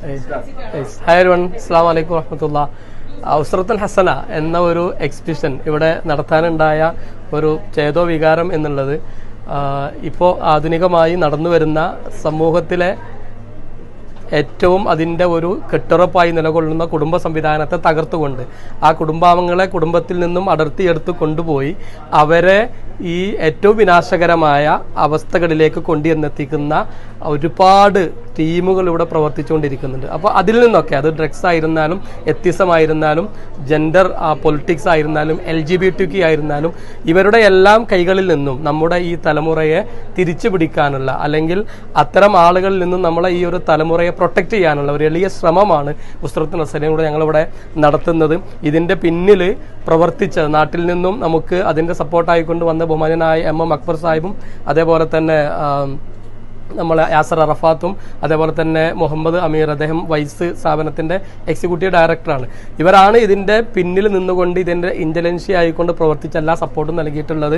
Hi everyone, അസ്സലാമു അലൈക്കും വറഹ്മത്തുള്ളാഹ്. ഉസ്റത്തുൽ ഹസന എന്ന ഒരു എക്സിബിഷൻ ഇവിടെ നടത്താനുണ്ടായ ഒരു ചേതോ വികാരം എന്നുള്ളത് ഇപ്പോൾ ആധുനികമായി നടന്നു വരുന്ന സമൂഹത്തിലെ ഏറ്റവും അതിൻ്റെ ഒരു കെട്ടുറപ്പായി നിലകൊള്ളുന്ന കുടുംബ സംവിധാനത്തെ തകർത്തുകൊണ്ട് ആ കുടുംബാംഗങ്ങളെ കുടുംബത്തിൽ നിന്നും അടർത്തിയെടുത്ത് കൊണ്ടുപോയി അവരെ ഈ ഏറ്റവും വിനാശകരമായ അവസ്ഥകളിലേക്ക് കൊണ്ടുവന്നെത്തിക്കുന്ന ഒരുപാട് ടീമുകൾ ഇവിടെ പ്രവർത്തിച്ചുകൊണ്ടിരിക്കുന്നുണ്ട്. അപ്പോൾ അതിൽ നിന്നൊക്കെ അത് ഡ്രഗ്സ് ആയിരുന്നാലും എത്തിസമായിരുന്നാലും ജെൻഡർ പൊളിറ്റിക്സ് ആയിരുന്നാലും LGBTQ ആയിരുന്നാലും ഇവരുടെ എല്ലാം കൈകളിൽ നിന്നും നമ്മുടെ ഈ തലമുറയെ തിരിച്ചു പിടിക്കാനുള്ള അല്ലെങ്കിൽ അത്തരം ആളുകളിൽ നിന്നും നമ്മളെ ഈ ഒരു തലമുറയെ പ്രൊട്ടക്റ്റ് ചെയ്യാനുള്ള ഒരു എളിയ ശ്രമമാണ് ഉസ്റത്തുൽ ഹസനയിലൂടെ ഞങ്ങളിവിടെ നടത്തുന്നത്. ഇതിൻ്റെ പിന്നിൽ പ്രവർത്തിച്ച നാട്ടിൽ നിന്നും നമുക്ക് അതിൻ്റെ സപ്പോർട്ടായിക്കൊണ്ട് വന്ന ബഹുമാനനായ MM അക്ബർ സാഹിബും അതേപോലെ തന്നെ നമ്മളെ യാസർ അറഫാത്തും അതേപോലെ തന്നെ മുഹമ്മദ് അമീർ, അദ്ദേഹം വൈസ് സ്ഥാപനത്തിൻ്റെ എക്സിക്യൂട്ടീവ് ഡയറക്ടറാണ്. ഇവരാണ് ഇതിൻ്റെ പിന്നിൽ നിന്നുകൊണ്ട് ഇതിൻ്റെ ഇന്റലിജൻസി ആയിക്കൊണ്ട് പ്രവർത്തിച്ച എല്ലാ സപ്പോർട്ടും നൽകിയിട്ടുള്ളത്.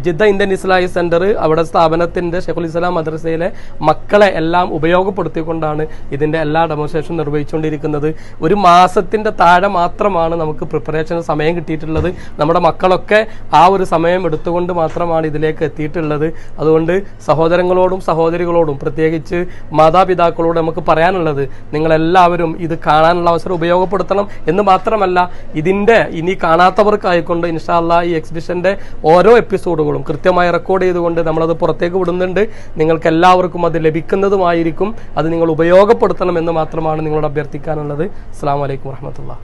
ജിദ്ദ ഇന്ത്യൻ ഇസ്ലാമിക് സെന്റർ അവിടെ സ്ഥാപനത്തിൻ്റെ ഷെയ്ഖുൽ ഇസ്ലാം മദ്രസയിലെ മക്കളെ എല്ലാം ഉപയോഗപ്പെടുത്തിക്കൊണ്ടാണ് ഇതിൻ്റെ എല്ലാ ഡെമോൺസ്ട്രേഷനും നിർവഹിച്ചുകൊണ്ടിരിക്കുന്നത്. ഒരു മാസത്തിൻ്റെ താഴെ മാത്രമാണ് നമുക്ക് പ്രിപ്പറേഷന് സമയം കിട്ടിയിട്ടുള്ളത്. നമ്മുടെ മക്കളൊക്കെ ആ ഒരു സമയം എടുത്തുകൊണ്ട് മാത്രമാണ് ഇതിലേക്ക് എത്തിയിട്ടുള്ളത്. അതുകൊണ്ട് സഹോദരങ്ങളോടും സഹോദരികളോടും പ്രത്യേകിച്ച് മാതാപിതാക്കളോട് നമുക്ക് പറയാനുള്ളത്, നിങ്ങളെല്ലാവരും ഇത് കാണാനുള്ള അവസരം ഉപയോഗപ്പെടുത്തണം എന്ന് മാത്രമല്ല, ഇതിൻ്റെ ഇനി കാണാത്തവർക്കായിക്കൊണ്ട് ഇൻഷാ അല്ലാഹ് ഈ എക്സിബിഷന്റെ ഓരോ എപ്പിസോഡുകളും കൃത്യമായി റെക്കോർഡ് ചെയ്തുകൊണ്ട് നമ്മളത് പുറത്തേക്ക് വിടുന്നുണ്ട്. നിങ്ങൾക്ക് എല്ലാവർക്കും അത് ലഭിക്കുന്നതുമായിരിക്കും. അത് നിങ്ങൾ ഉപയോഗപ്പെടുത്തണം എന്ന് മാത്രമാണ് നിങ്ങളോട് അഭ്യർത്ഥിക്കാനുള്ളത്. അസ്സലാമു അലൈക്കും വറഹ്മത്തുള്ളാഹി.